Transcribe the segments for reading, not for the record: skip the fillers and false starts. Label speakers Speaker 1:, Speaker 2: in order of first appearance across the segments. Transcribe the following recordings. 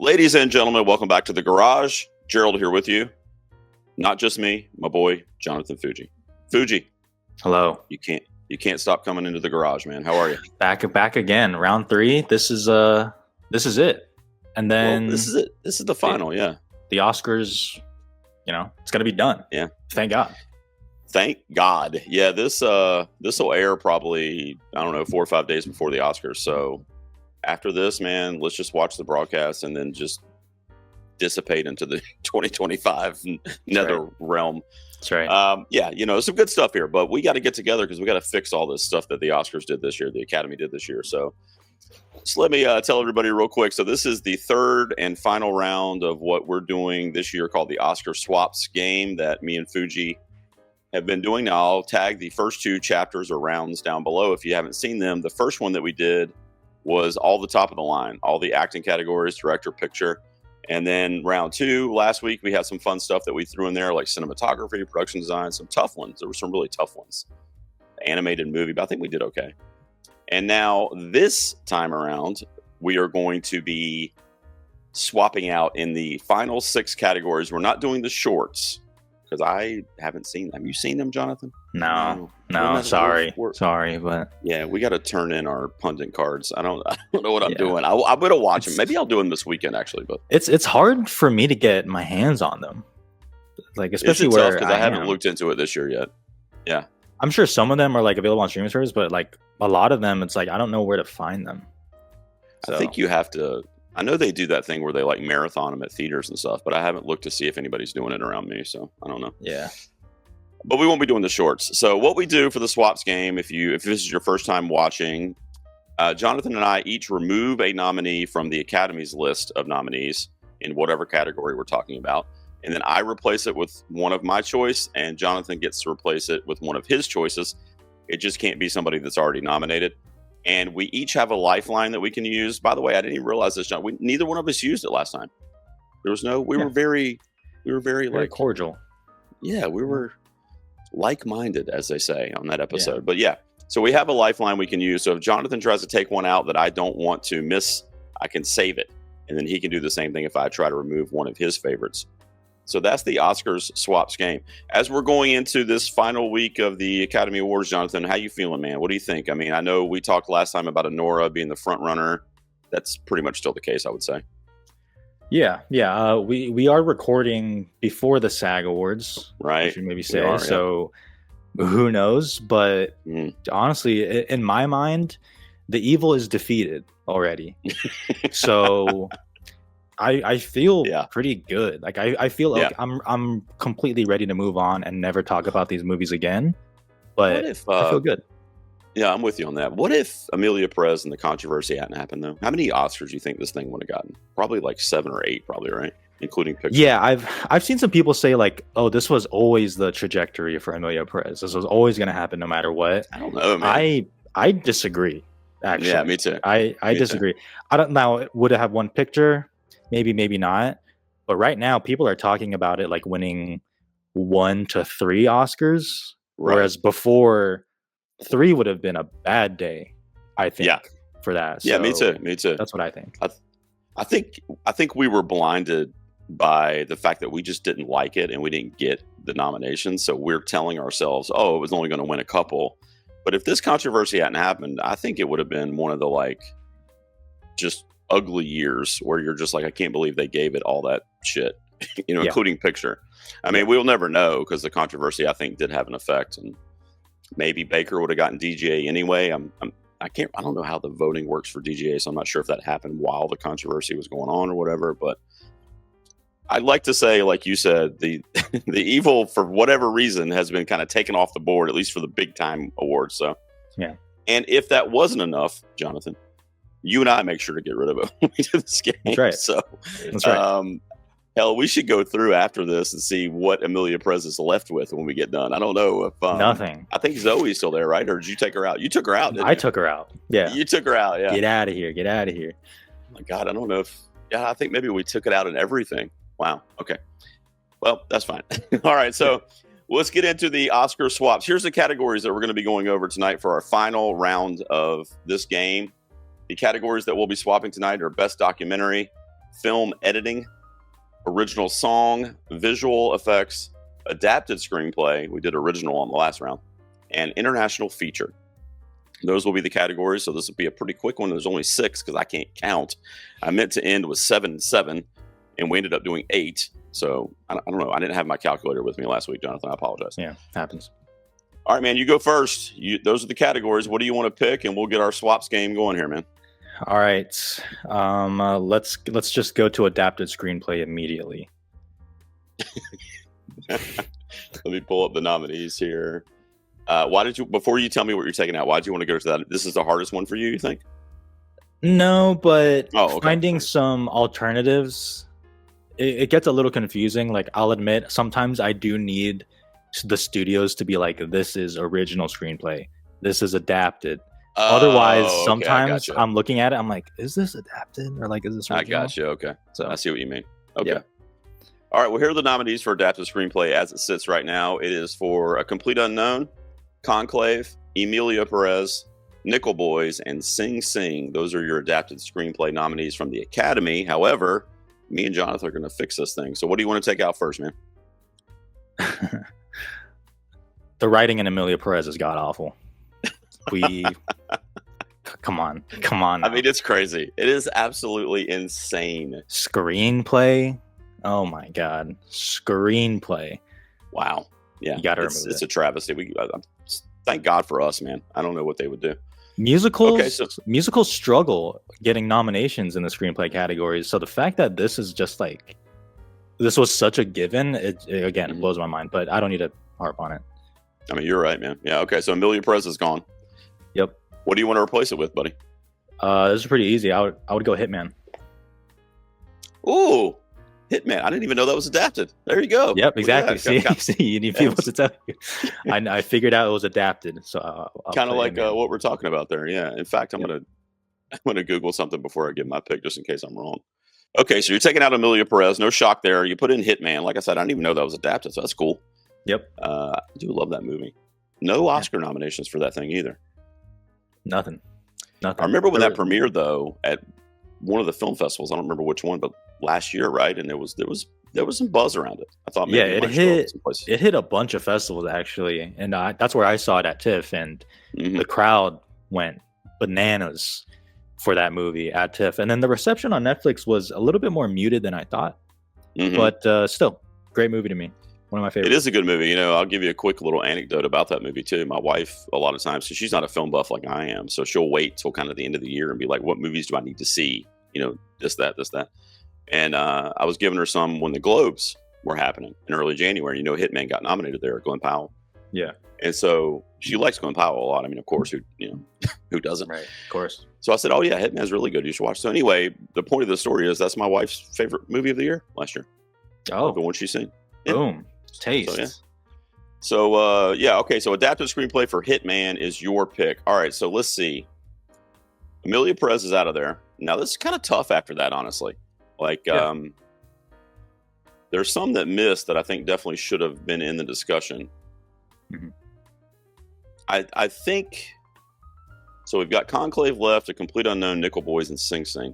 Speaker 1: Ladies and gentlemen, welcome back to the garage. Gerald here with you. Not just me, my boy Jonathan Fujii. Fujii,
Speaker 2: Hello.
Speaker 1: you can't stop coming into the garage, man. How are you?
Speaker 2: Back again. Round 3. This is it. And then
Speaker 1: this is it. This is the final, yeah.
Speaker 2: The Oscars, it's gonna be done.
Speaker 1: Yeah.
Speaker 2: Thank God.
Speaker 1: Thank God. Yeah, this will air probably, I don't know, 4 or 5 days before the Oscars. So after this, man, let's just watch the broadcast and then just dissipate into the 2025 nether realm.
Speaker 2: That's right.
Speaker 1: Yeah, some good stuff here, but we got to get together because we got to fix all this stuff that the Oscars did this year, the Academy did this year. So let me tell everybody real quick. So this is the third and final round of what we're doing this year called the Oscar Swaps game that me and Fujii have been doing. Now I'll tag the first 2 chapters or rounds down below if you haven't seen them. The first one that we did was all the top of the line, all the acting categories, director, picture. And then round 2, last week, we had some fun stuff that we threw in there, like cinematography, production design, some tough ones. There were some really tough ones. Animated movie, but I think we did okay. And now this time around, we are going to be swapping out in the final 6 categories. We're not doing the shorts because I haven't seen them. Have you seen them, Jonathan?
Speaker 2: No, sorry, but
Speaker 1: yeah, we got to turn in our pundit cards. I don't know what I'm doing. I'm gonna watch them. Maybe I'll do them this weekend, actually. But
Speaker 2: it's hard for me to get my hands on them, like especially where
Speaker 1: because I haven't looked into it this year yet. Yeah,
Speaker 2: I'm sure some of them are like available on streaming service, but like a lot of them, it's like I don't know where to find them. So.
Speaker 1: I think you have to. I know they do that thing where they like marathon them at theaters and stuff, but I haven't looked to see if anybody's doing it around me, so I don't know.
Speaker 2: Yeah.
Speaker 1: But we won't be doing the shorts. So what we do for the swaps game, if this is your first time watching, Jonathan and I each remove a nominee from the Academy's list of nominees in whatever category we're talking about. And then I replace it with one of my choice, and Jonathan gets to replace it with one of his choices. It just can't be somebody that's already nominated. And we each have a lifeline that we can use. By the way, I didn't even realize this, John. Neither one of us used it last time. There was no. We were very like
Speaker 2: cordial.
Speaker 1: Yeah, we were like-minded, as they say on that episode. Yeah. But yeah, so we have a lifeline we can use. So if Jonathan tries to take one out that I don't want to miss, I can save it, and then he can do the same thing if I try to remove one of his favorites. So that's the Oscars swaps game. As we're going into this final week of the Academy Awards, Jonathan, how you feeling, man? What do you think? I mean, I know we talked last time about Anora being the front runner. That's pretty much still the case, I would say.
Speaker 2: Yeah. We are recording before the SAG Awards,
Speaker 1: right?
Speaker 2: I should maybe say. So who knows? But honestly, in my mind, the evil is defeated already. So I feel pretty good. Like I feel like I'm completely ready to move on and never talk about these movies again. But I feel good.
Speaker 1: Yeah, I'm with you on that. What if Amelia Perez and the controversy hadn't happened, though? How many Oscars do you think this thing would have gotten? Probably like 7 or 8, probably, right? Including pictures.
Speaker 2: Yeah, I've seen some people say like, oh, this was always the trajectory for Amelia Perez. This was always going to happen no matter what.
Speaker 1: I don't know, man.
Speaker 2: I disagree, actually.
Speaker 1: Yeah, me too.
Speaker 2: I disagree. Too. I don't know. Would it have one picture? Maybe not. But right now, people are talking about it like winning 1 to 3 Oscars. Right. Whereas before, 3 would have been a bad day, I think, for that.
Speaker 1: So me too.
Speaker 2: That's what I think.
Speaker 1: I think we were blinded by the fact that we just didn't like it and we didn't get the nomination. So we're telling ourselves, oh, it was only going to win a couple. But if this controversy hadn't happened, I think it would have been one of the like just ugly years where you're just like, I can't believe they gave it all that shit, including picture. I mean, we'll never know because the controversy, I think, did have an effect. And maybe Baker would have gotten DGA anyway. I don't know how the voting works for DGA, so I'm not sure if that happened while the controversy was going on or whatever. But I'd like to say, like you said, the evil, for whatever reason, has been kind of taken off the board, at least for the big time awards. So,
Speaker 2: yeah.
Speaker 1: And if that wasn't enough, Jonathan, you and I make sure to get rid of it when we do this game.
Speaker 2: That's right.
Speaker 1: So,
Speaker 2: that's right.
Speaker 1: Hell, we should go through after this and see what Amelia Perez is left with when we get done. I don't know if
Speaker 2: nothing.
Speaker 1: I think Zoe's still there, right? Or did you take her out? You took her out. Didn't
Speaker 2: I
Speaker 1: you?
Speaker 2: took her out. Yeah,
Speaker 1: you took her out. Yeah.
Speaker 2: Get out of here.
Speaker 1: Oh my God, I don't know if. Yeah, I think maybe we took it out in everything. Wow. Okay. Well, that's fine. All right. So let's get into the Oscar swaps. Here's the categories that we're going to be going over tonight for our final round of this game. The categories that we'll be swapping tonight are Best Documentary, film editing, original song, visual effects, adapted screenplay. We did original on the last round, and international feature. Those will be the categories. So this will be a pretty quick one. There's only 6 because I can't count. I meant to end with 7 and 7, and we ended up doing 8. So I don't know. I didn't have my calculator with me last week, Jonathan. I apologize.
Speaker 2: Yeah, happens.
Speaker 1: All right, man. You go first. Those are the categories. What do you want to pick? And we'll get our swaps game going here, man.
Speaker 2: All right. Let's just go to adapted screenplay immediately.
Speaker 1: Let me pull up the nominees here. Why did you, before you tell me what you're taking out, why did you want to go to that? This is the hardest one for you, you think?
Speaker 2: No, but
Speaker 1: okay.
Speaker 2: Finding some alternatives, it gets a little confusing. Like, I'll admit, sometimes I do need the studios to be like, this is original screenplay, this is adapted. Otherwise, sometimes I'm looking at it, I'm like, is this adapted or like, is this original?
Speaker 1: I got you. Okay, so I see what you mean. Okay.
Speaker 2: Yeah.
Speaker 1: All right. Well, here are the nominees for adapted screenplay as it sits right now. It is for A Complete Unknown, Conclave, Emilia Perez, Nickel Boys, and Sing Sing. Those are your adapted screenplay nominees from the Academy. However, me and Jonathan are going to fix this thing. So what do you want to take out first, man?
Speaker 2: The writing in Emilia Perez is god awful. Come on now.
Speaker 1: I mean, it's crazy. It is absolutely insane.
Speaker 2: Screenplay, oh my god, screenplay.
Speaker 1: Wow. Yeah,
Speaker 2: you gotta remove
Speaker 1: it's a travesty. Thank God for us, man. I don't know what they would do.
Speaker 2: Musicals struggle getting nominations in the screenplay categories. So the fact that this is just like, this was such a given, it blows my mind. But I don't need to harp on it.
Speaker 1: I mean, you're right, man. Yeah. Okay. So Emilia Perez is gone.
Speaker 2: Yep.
Speaker 1: What do you want to replace it with, buddy?
Speaker 2: This is pretty easy. I would go Hitman.
Speaker 1: Ooh, Hitman. I didn't even know that was adapted. There you go.
Speaker 2: Yep, exactly. See, you need people to tell you. I figured out it was adapted. So
Speaker 1: kind of like what we're talking about there. Yeah. In fact, I'm gonna Google something before I give my pick, just in case I'm wrong. Okay, so you're taking out Emilia Perez. No shock there. You put in Hitman. Like I said, I didn't even know that was adapted, so that's cool.
Speaker 2: Yep.
Speaker 1: I do love that movie. No Oscar nominations for that thing either.
Speaker 2: Nothing.
Speaker 1: I remember when that premiered though at one of the film festivals. I don't remember which one, but last year, right? And there was some buzz around it. I thought maybe
Speaker 2: it hit a bunch of festivals actually, and that's where I saw it at TIFF, and the crowd went bananas for that movie at TIFF. And then the reception on Netflix was a little bit more muted than I thought, but still, great movie to me. One of my favorites.
Speaker 1: It is a good movie. You know, I'll give you a quick little anecdote about that movie too. My wife, a lot of times, so she's not a film buff like I am, so she'll wait till kind of the end of the year and be like, "What movies do I need to see?" You know, this, that. And I was giving her some when the Globes were happening in early January. You know, Hitman got nominated there, Glenn Powell.
Speaker 2: Yeah.
Speaker 1: And so she likes Glenn Powell a lot. I mean, of course, who doesn't?
Speaker 2: Right, of course.
Speaker 1: So I said, "Oh yeah, Hitman's really good. You should watch." So anyway, the point of the story is that's my wife's favorite movie of the year last year.
Speaker 2: Oh,
Speaker 1: the one she's seen. Yeah.
Speaker 2: Boom. Taste.
Speaker 1: So okay. So adapted screenplay for Hitman is your pick. All right. So let's see. Emilia Perez is out of there. Now this is kind of tough after that, honestly. Like, there's some that missed that I think definitely should have been in the discussion.
Speaker 2: Mm-hmm.
Speaker 1: I think so. We've got Conclave left, A Complete Unknown, Nickel Boys, and Sing Sing.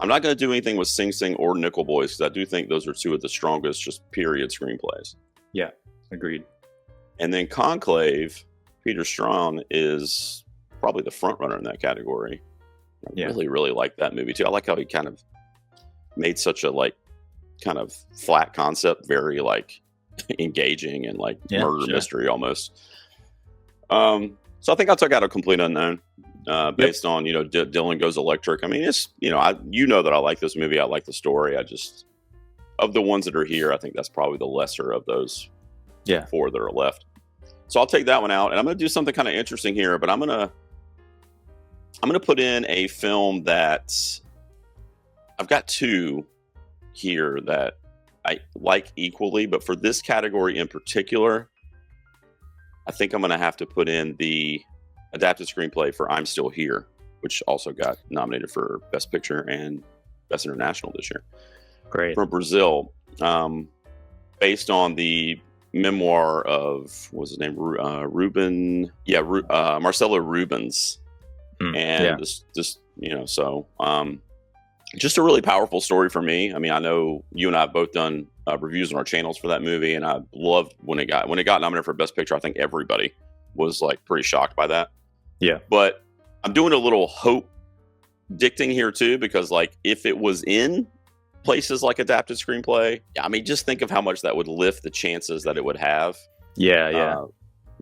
Speaker 1: I'm not going to do anything with Sing Sing or Nickel Boys because I do think those are two of the strongest, just period screenplays.
Speaker 2: Yeah, agreed.
Speaker 1: And then Conclave, Peter Strawn is probably the front runner in that category. I really, really like that movie too. I like how he kind of made such a kind of flat concept, very engaging and murder mystery almost. So I think I'll take out A Complete Unknown based on Dylan Goes Electric. I mean, it's that I like this movie. I like the story. I just, of the ones that are here, I think that's probably the lesser of those four that are left. So I'll take that one out, and I'm going to do something kind of interesting here. But I'm going to put in a film that I've got two here that I like equally, but for this category in particular, I think I'm going to have to put in the adapted screenplay for I'm Still Here, which also got nominated for Best Picture and Best International this year.
Speaker 2: Great.
Speaker 1: From Brazil, based on the memoir of, what was his name? Marcelo Rubens. And just a really powerful story for me. I mean, I know you and I have both done reviews on our channels for that movie, and I loved when it got nominated for Best Picture. I think everybody was like pretty shocked by that.
Speaker 2: Yeah.
Speaker 1: But I'm doing a little hope dicting here too, because like if it was in places like adapted screenplay, I mean, just think of how much that would lift the chances that it would have.
Speaker 2: Yeah.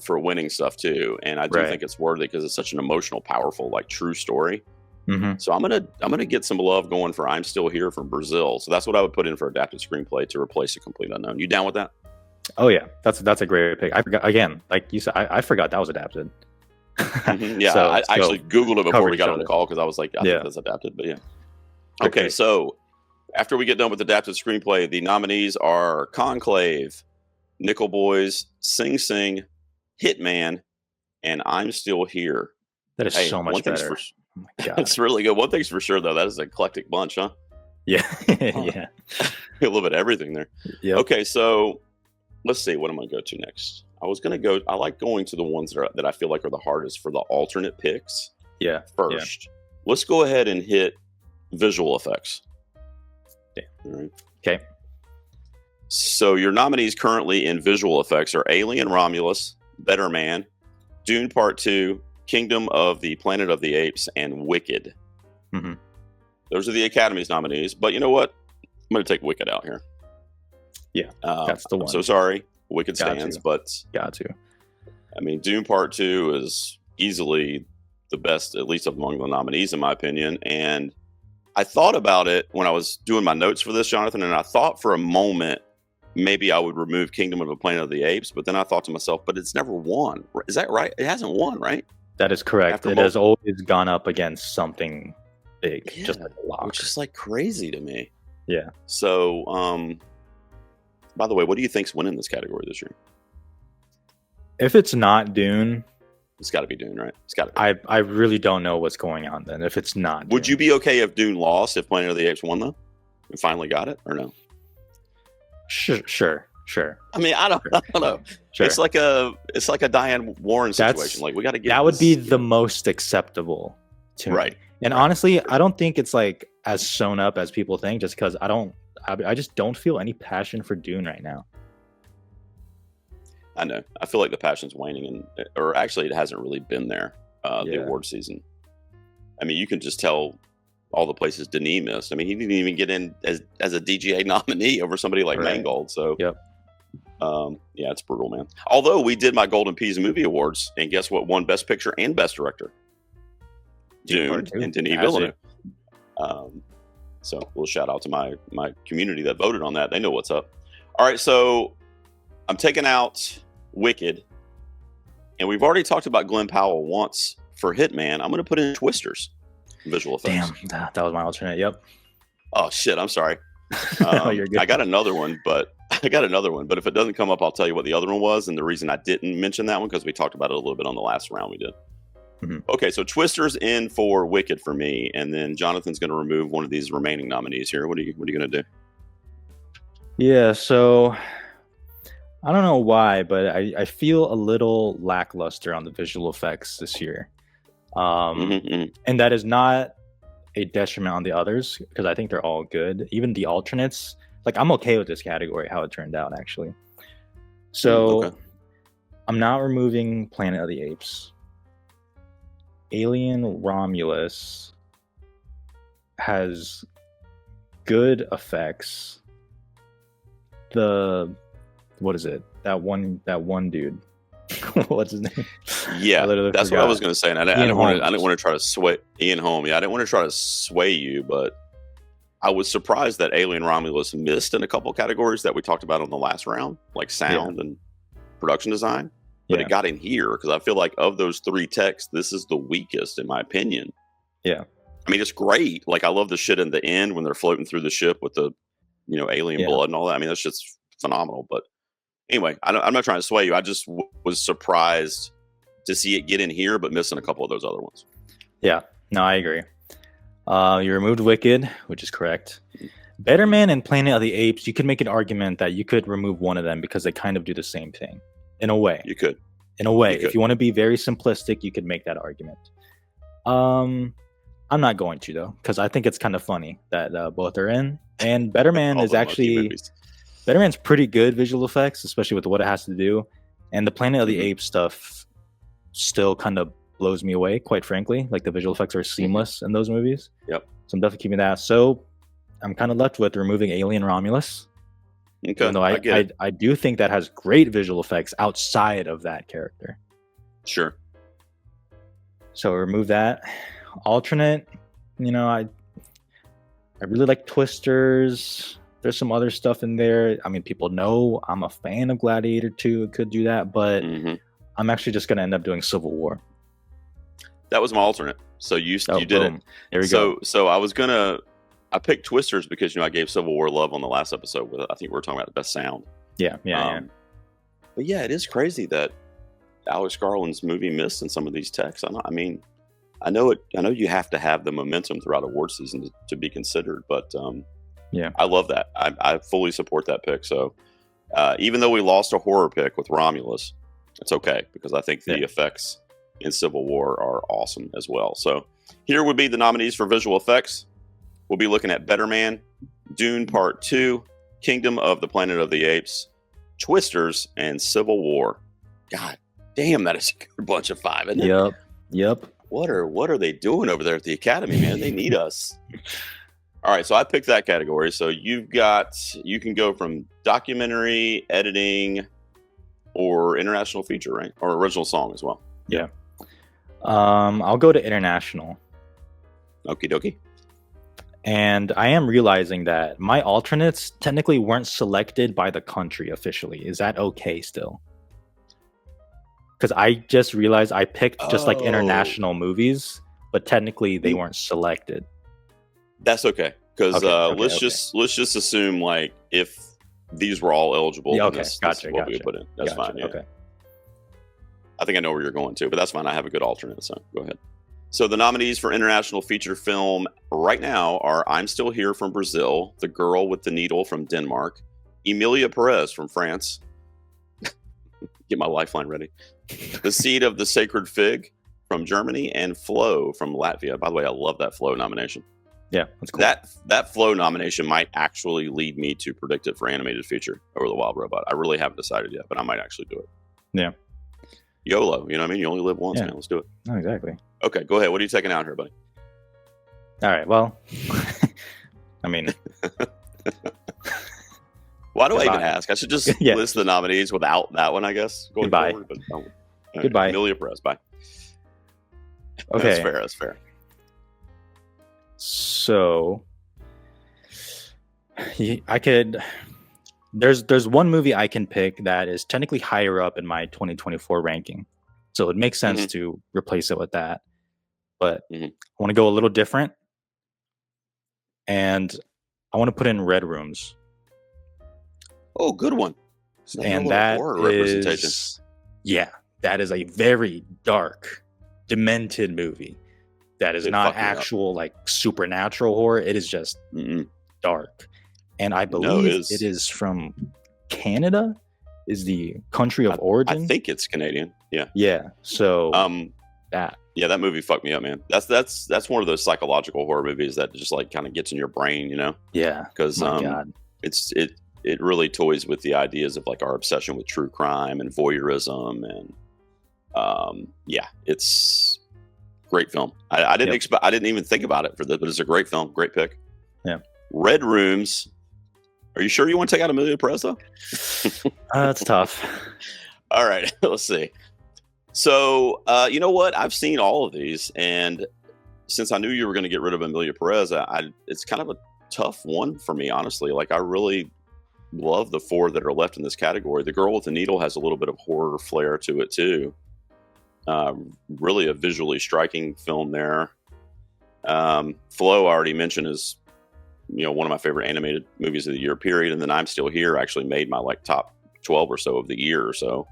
Speaker 1: For winning stuff too, and I do think it's worthy because it's such an emotional, powerful, like true story.
Speaker 2: Mm-hmm.
Speaker 1: So I'm gonna get some love going for "I'm Still Here" from Brazil. So that's what I would put in for adapted screenplay to replace A Complete Unknown. You down with that?
Speaker 2: Oh yeah, that's a great pick. I forgot again, like you said, I forgot that was adapted.
Speaker 1: Mm-hmm. Yeah, I actually Googled it before we got on the call because I was like, I think that's adapted. But yeah. Okay, so after we get done with adapted screenplay, the nominees are Conclave, Nickel Boys, Sing Sing, Hitman, and I'm Still Here.
Speaker 2: That is so much better. Oh my God.
Speaker 1: It's really good. One thing's for sure, though, that is an eclectic bunch, huh?
Speaker 2: Yeah.
Speaker 1: Yeah. A little bit of everything there.
Speaker 2: Yeah.
Speaker 1: Okay, so let's see. What am I going to go to next? I like going to the ones that I feel like are the hardest for the alternate picks.
Speaker 2: Yeah.
Speaker 1: First, let's go ahead and hit visual effects.
Speaker 2: Damn.
Speaker 1: All right.
Speaker 2: Okay.
Speaker 1: So your nominees currently in visual effects are Alien Romulus, Better Man, Dune Part 2, Kingdom of the Planet of the Apes, and Wicked.
Speaker 2: Mm-hmm.
Speaker 1: Those are the Academy's nominees. But you know what? I'm going to take Wicked out here.
Speaker 2: Yeah, that's the one.
Speaker 1: I'm so sorry. Wicked stands, but
Speaker 2: got to.
Speaker 1: I mean, Dune Part 2 is easily the best, at least among the nominees, in my opinion. And I thought about it when I was doing my notes for this, Jonathan, and I thought for a moment maybe I would remove Kingdom of the Planet of the Apes, but then I thought to myself, but it's never won. Is that right? It hasn't won, right?
Speaker 2: That is correct. It has always gone up against something big, just like a lock.
Speaker 1: Which is like crazy to me.
Speaker 2: Yeah.
Speaker 1: So, by the way, what do you think's winning this category this year?
Speaker 2: If it's not Dune,
Speaker 1: it's got to be Dune, right? It's got to be.
Speaker 2: I really don't know what's going on then. If it's not,
Speaker 1: would you be okay if Dune lost, if Planet of the Apes won though, and finally got it, or no?
Speaker 2: Sure.
Speaker 1: I mean, I don't know. Sure. It's like a Diane Warren situation. Like we got to get
Speaker 2: that would be the most acceptable to me. Right. And honestly, I don't think it's like as sewn up as people think, just because I just don't feel any passion for Dune right now.
Speaker 1: I know. I feel like the passion's waning, or actually, it hasn't really been there. The award season. I mean, you can just tell all the places Denis missed. I mean, he didn't even get in as a DGA nominee over somebody like Mangold. So, yeah, it's brutal, man. Although we did my Golden Peas Movie Awards, and guess what? Won Best Picture and Best Director. Dune and Denis Villeneuve. So, a little shout out to my community that voted on that. They know what's up. All right, so I'm taking out Wicked, and we've already talked about Glenn Powell once for Hitman. I'm going to put in Twisters visual effects.
Speaker 2: Damn, that was my alternate. Yep.
Speaker 1: Oh shit, I'm sorry.
Speaker 2: You're good.
Speaker 1: I got another one, but if it doesn't come up, I'll tell you what the other one was, and the reason I didn't mention that one because we talked about it a little bit on the last round we did. Mm-hmm. Okay, so Twisters in for Wicked for me, and then Jonathan's going to remove one of these remaining nominees here. What are you going to do?
Speaker 2: Yeah, so I don't know why, but I feel a little lackluster on the visual effects this year. And that is not a detriment on the others, because I think they're all good. Even the alternates, like I'm okay with this category, how it turned out, actually. So I'm not removing Planet of the Apes. Alien Romulus has good effects. What is it? That one dude. What's his name?
Speaker 1: Yeah, that's what I was going to say. And I didn't want to try to sway Ian Holm. Yeah, I didn't want to try to sway you, but I was surprised that Alien Romulus missed in a couple categories that we talked about on the last round, like sound and production design. But it got in here because I feel like of those three texts, this is the weakest in my opinion. Yeah, I mean it's great. Like I love the shit in the end when they're floating through the ship with the alien blood and all that. I mean that's just phenomenal. But anyway, I'm not trying to sway you. I just was surprised to see it get in here, but missing a couple of those other ones. Yeah, no, I agree. You removed Wicked, which is correct. Better Man and Planet of the Apes, you could make an argument that you could remove one of them because they kind of do the same thing. In a way. You could. In a way. If you want to be very simplistic, you could make that argument.
Speaker 2: I'm not going to though, because I think it's kind of funny that both are in. And Better Man
Speaker 1: All
Speaker 2: is
Speaker 1: the monkey
Speaker 2: actually
Speaker 1: movies.
Speaker 2: Better Man's pretty good visual effects, especially with what it has to do. And the Planet of the Apes stuff still kind of blows me away, quite frankly. Like the visual effects are seamless in those movies.
Speaker 1: Yep.
Speaker 2: So I'm definitely keeping that. So I'm kind of left with removing Alien Romulus.
Speaker 1: Okay.
Speaker 2: Even though I do think that has great visual effects outside of that character.
Speaker 1: Sure.
Speaker 2: So remove that. Alternate, I really like Twisters. There's some other stuff in there. I mean, people know I'm a fan of Gladiator 2. It could do that, but I'm actually just going to end up doing Civil War.
Speaker 1: That was my alternate. So you did
Speaker 2: boom.
Speaker 1: it.
Speaker 2: There we go.
Speaker 1: So I picked Twisters because I gave Civil War love on the last episode. I think we were talking about the best sound.
Speaker 2: Yeah.
Speaker 1: But yeah, it is crazy that Alex Garland's movie missed in some of these texts. I know you have to have the momentum throughout award season to be considered, but I love that. I fully support that pick. So even though we lost a horror pick with Romulus, it's okay because I think the effects in Civil War are awesome as well. So here would be the nominees for visual effects. We'll be looking at Better Man, Dune Part 2, Kingdom of the Planet of the Apes, Twisters, and Civil War. God damn, that is a good bunch of 5, isn't it?
Speaker 2: Yep.
Speaker 1: What are they doing over there at the Academy, man? They need us. All right, so I picked that category. So you can go from documentary, editing, or international feature, right? Or original song as well.
Speaker 2: Yeah. I'll go to international.
Speaker 1: Okie dokie.
Speaker 2: And I am realizing that my alternates technically weren't selected by the country officially. Is that okay still? Because I just realized I picked just like international movies, but technically they weren't selected.
Speaker 1: That's okay. Because let's just assume like if these were all eligible,
Speaker 2: gotcha.
Speaker 1: What we would put in. That's fine. Yeah.
Speaker 2: Okay.
Speaker 1: I think I know where you're going to, but that's fine. I have a good alternate, so go ahead. So the nominees for international feature film right now are I'm Still Here from Brazil, The Girl with the Needle from Denmark, Emilia Perez from France. Get my lifeline ready. The Seed of the Sacred Fig from Germany, and Flow from Latvia. By the way, I love that Flow nomination.
Speaker 2: Yeah, that's cool.
Speaker 1: That Flow nomination might actually lead me to predict it for animated feature over The Wild Robot. I really haven't decided yet, but I might actually do it.
Speaker 2: Yeah.
Speaker 1: YOLO, you know what I mean? You only live once, man. Let's do it.
Speaker 2: No, exactly.
Speaker 1: Okay, go ahead. What are you taking out here, buddy?
Speaker 2: All right, well, I mean...
Speaker 1: Why do I even ask? I should just list the nominees without that one, I guess.
Speaker 2: Goodbye.
Speaker 1: Forward, but
Speaker 2: Goodbye.
Speaker 1: Emilia Perez, bye.
Speaker 2: Okay.
Speaker 1: That's fair.
Speaker 2: So, I could... There's one movie I can pick that is technically higher up in my 2024 ranking. So it makes sense to replace it with that. But I want to go a little different. And I want to put in Red Rooms.
Speaker 1: Oh, good one.
Speaker 2: And that is... Yeah, that is a very dark, demented movie. That is not actual, like, supernatural horror. It is just dark. And I believe it is from Canada, is the country of origin.
Speaker 1: I think it's Canadian. Yeah.
Speaker 2: Yeah. So
Speaker 1: that movie fucked me up, man. That's one of those psychological horror movies that just like kind of gets in your brain, you know?
Speaker 2: Yeah.
Speaker 1: Because it really toys with the ideas of like our obsession with true crime and voyeurism, and it's great film. I didn't even think about it for this, but it's a great film. Great pick.
Speaker 2: Yeah.
Speaker 1: Red Rooms. Are you sure you want to take out Emilia Perez though?
Speaker 2: That's tough.
Speaker 1: All right, let's see. So, you know what? I've seen all of these, and since I knew you were going to get rid of Emilia Perez, it's kind of a tough one for me, honestly. Like, I really love the 4 that are left in this category. The Girl with the Needle has a little bit of horror flair to it too. Really a visually striking film there. Flow, I already mentioned, is one of my favorite animated movies of the year, period. And then I'm Still Here actually made my like top 12 or so of the year. So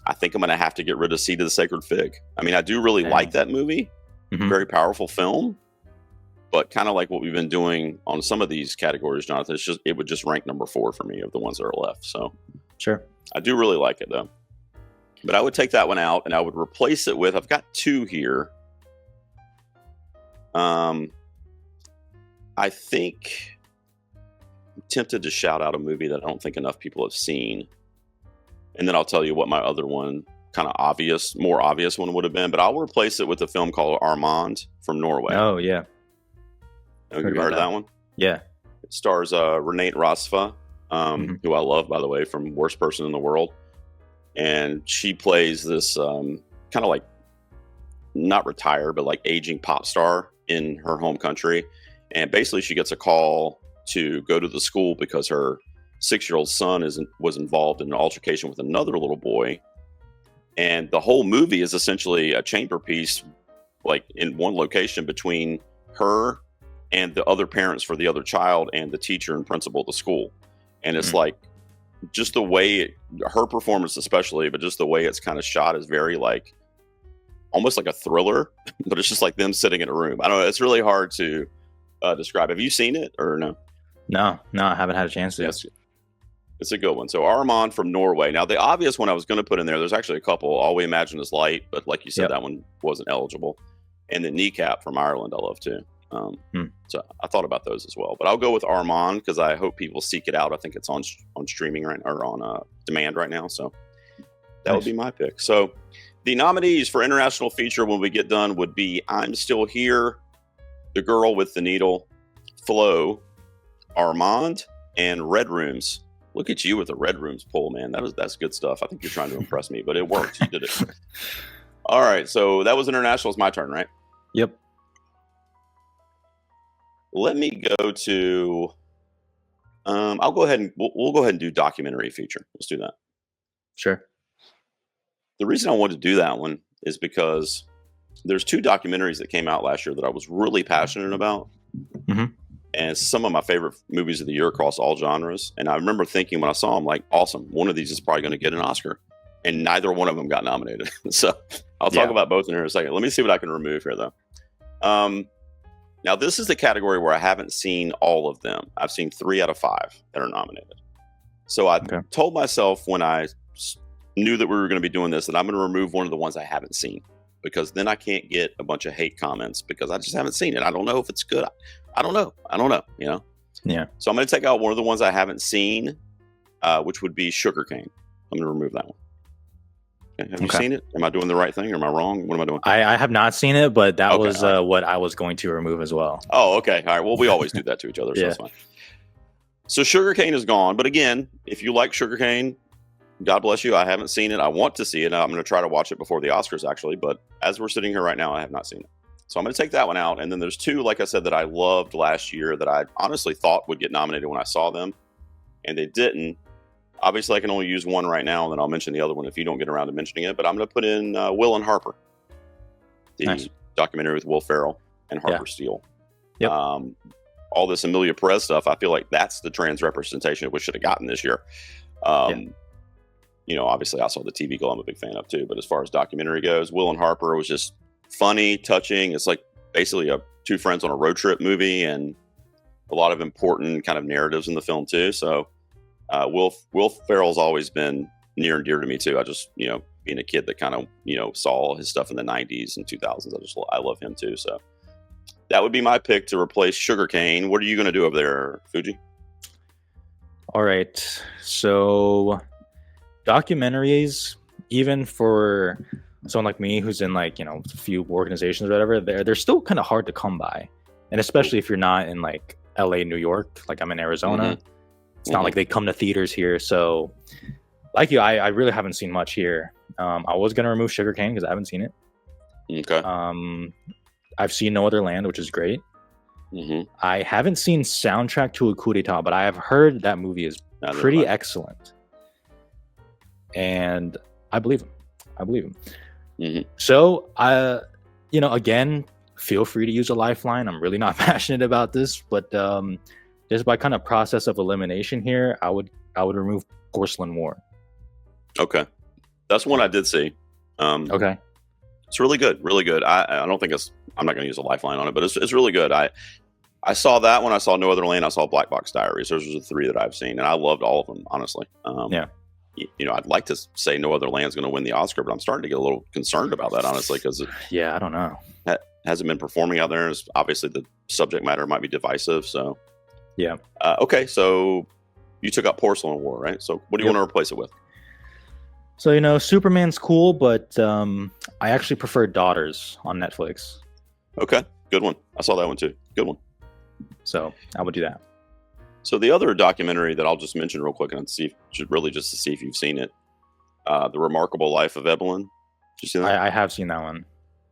Speaker 1: I think I'm going to have to get rid of Seed of the Sacred Fig. I mean, I do really like that movie. Very powerful film, but kind of like what we've been doing on some of these categories, Jonathan, it would just rank number 4 for me of the ones that are left. So
Speaker 2: sure.
Speaker 1: I do really like it though, but I would take that one out and I would replace it with, I've got 2 here. I think I'm tempted to shout out a movie that I don't think enough people have seen. And then I'll tell you what my other one, kind of more obvious one would have been. But I'll replace it with a film called Armand from Norway.
Speaker 2: Oh, yeah.
Speaker 1: Have you heard of that one?
Speaker 2: Yeah.
Speaker 1: It stars Renate Rosfa, who I love, by the way, from Worst Person in the World. And she plays this kind of like, not retired, but like aging pop star in her home country. And basically she gets a call to go to the school because her 6-year-old son was involved in an altercation with another little boy. And the whole movie is essentially a chamber piece, like in one location between her and the other parents for the other child and the teacher and principal of the school. And it's like, just the way her performance especially, but just the way it's kind of shot is very like almost like a thriller, but it's just like them sitting in a room. I don't know. It's really hard to describe. Have you seen it or no?
Speaker 2: No, I haven't had a chance to.
Speaker 1: Yes. It's a good one. So Armand from Norway. Now, the obvious one I was going to put in there's actually a couple. All We Imagine Is Light, but like you said, that one wasn't eligible. And the Kneecap from Ireland I love too. So I thought about those as well. But I'll go with Armand because I hope people seek it out. I think it's on streaming or on demand right now. So that would be my pick. So the nominees for International Feature when we get done would be I'm Still Here, The Girl with the Needle, Flow, Armand, and Red Rooms. Look at you with the Red Rooms poll, man. That's good stuff. I think you're trying to impress me, but it worked. You did it. All right, so that was International. It's my turn, right?
Speaker 2: Yep.
Speaker 1: Let me go to. I'll go ahead and we'll go ahead and do documentary feature. Let's do that.
Speaker 2: Sure.
Speaker 1: The reason I wanted to do that one is because there's 2 documentaries that came out last year that I was really passionate about. And it's some of my favorite movies of the year across all genres. And I remember thinking when I saw them, like, awesome, one of these is probably going to get an Oscar. And neither one of them got nominated. So I'll talk about both in here in a second. Let me see what I can remove here, though. Now, this is the category where I haven't seen all of them. I've seen 3 out of 5 that are nominated. So I told myself when I knew that we were going to be doing this that I'm going to remove one of the ones I haven't seen, because then I can't get a bunch of hate comments because I just haven't seen it. I don't know if it's good. I don't know, you know?
Speaker 2: Yeah.
Speaker 1: So I'm going to take out one of the ones I haven't seen, which would be Sugarcane. I'm going to remove that one. Okay. Have you seen it? Am I doing the right thing or am I wrong? What am I doing?
Speaker 2: I have not seen it, but that was what I was going to remove as well.
Speaker 1: Oh, okay. All right. Well, we always do that to each other, so that's fine. So Sugarcane is gone. But again, if you like Sugarcane, God bless you. I haven't seen it. I want to see it. I'm going to try to watch it before the Oscars, actually. But as we're sitting here right now, I have not seen it. So I'm going to take that one out. And then there's 2, like I said, that I loved last year that I honestly thought would get nominated when I saw them. And they didn't. Obviously, I can only use one right now, and then I'll mention the other one if you don't get around to mentioning it. But I'm going to put in Will and Harper, the documentary with Will Ferrell and Harper Steele.
Speaker 2: Yep.
Speaker 1: All this Emilia Perez stuff, I feel like that's the trans representation we should have gotten this year. You know, obviously, I saw the TV Girl I'm a big fan of too. But as far as documentary goes, Will and Harper was just funny, touching. It's like basically 2 friends on a road trip movie, and a lot of important kind of narratives in the film too. So. Will Ferrell's always been near and dear to me too. I just, you know, being a kid that kind of, you know, saw his stuff in the 90s and 2000s. I love him too. So that would be my pick to replace Sugarcane. What are you going to do over there, Fujii?
Speaker 2: All right. So documentaries, even for someone like me who's in like, you know, a few organizations or whatever, they're still kind of hard to come by. And especially if you're not in like LA, New York, like I'm in Arizona. It's not like they come to theaters here. So like you, I really haven't seen much here. I was going to remove Sugarcane because I haven't seen it.
Speaker 1: Okay.
Speaker 2: I've seen No Other Land, which is great. I haven't seen Soundtrack to a Coup d'etat, but I have heard that movie is pretty excellent. And I believe him. So, you know, again, feel free to use a lifeline. I'm really not passionate about this, but just by kind of process of elimination here, I would remove Porcelain War. Okay,
Speaker 1: that's one I did see.
Speaker 2: Okay,
Speaker 1: it's really good, really good. I don't think I'm not going to use a lifeline on it, but it's really good. I saw that one. I saw No Other Land. I saw Black Box Diaries. Those are the 3 that I've seen, and I loved all of them, honestly. You know, I'd like to say No Other Land's going to win the Oscar, but I'm starting to get a little concerned about that, honestly, because
Speaker 2: I don't know.
Speaker 1: hasn't been performing out there. Obviously, the subject matter might be divisive. So,
Speaker 2: Yeah.
Speaker 1: Okay, so you took out Porcelain War, right? So what do you want to replace it with?
Speaker 2: So, Superman's cool, but I actually prefer Daughters on Netflix.
Speaker 1: Okay, good one. I saw that one too. Good one.
Speaker 2: So I would do that.
Speaker 1: So the other documentary that I'll just mention real quick and see just to see if you've seen it, The Remarkable Life of Evelyn. Did you see that?
Speaker 2: I have seen that one.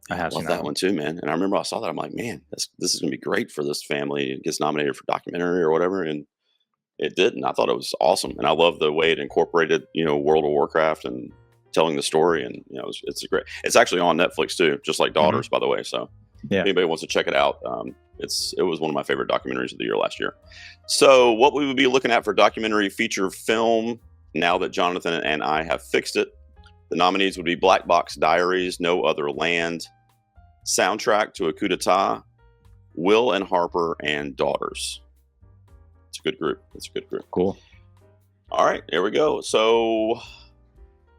Speaker 2: I have seen
Speaker 1: that one too, man. And I remember I saw that. I'm like, man, this is gonna be great for this family. It gets nominated for documentary or whatever, and it didn't. I thought it was awesome, and I love the way it incorporated, World of Warcraft and telling the story. And it's great. It's actually on Netflix too, just like Daughters, by the way. So if anybody wants to check it out, it was one of my favorite documentaries of the year last year. So what we would be looking at for documentary feature film now that Jonathan and I have fixed it, the nominees would be Black Box Diaries, No Other Land, Soundtrack to a Coup d'etat, Will and Harper, and Daughters. It's a good group.
Speaker 2: Cool.
Speaker 1: All right, here we go. So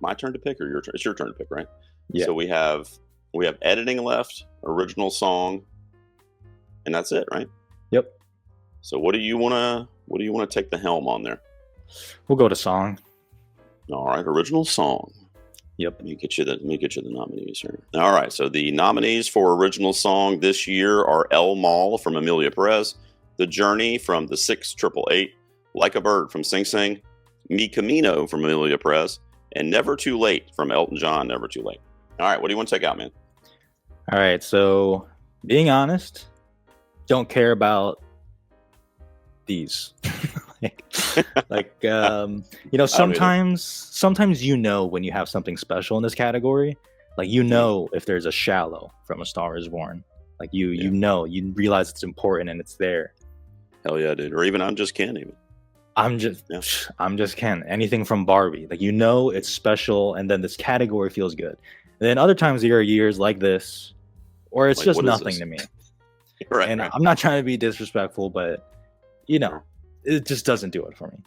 Speaker 1: my turn to pick, or your turn? It's your turn to pick, right?
Speaker 2: Yeah.
Speaker 1: So we have editing left, original song, and that's it, right?
Speaker 2: Yep.
Speaker 1: So what do you want to take the helm on there?
Speaker 2: We'll go to song.
Speaker 1: All right, original song.
Speaker 2: Yep.
Speaker 1: Let me get you the nominees here. All right, so the nominees for original song this year are El Mal from Emilia Perez, The Journey from the 688, Like a Bird from Sing Sing, Mi Camino from Emilia Perez, and Never Too Late from Elton John, Never Too Late. All right, what do you want to take out, man?
Speaker 2: All right, so being honest, don't care about these. sometimes when you have something special in this category, like if there's a Shallow from A Star Is Born, like you realize it's important and it's there.
Speaker 1: Hell yeah, dude. Or even I'm Just Ken. Even
Speaker 2: I'm just Ken. Anything from Barbie, like it's special, and then this category feels good. And then other times there are years like this, or it's just nothing to me.
Speaker 1: Right.
Speaker 2: I'm not trying to be disrespectful, but it just doesn't do it for me.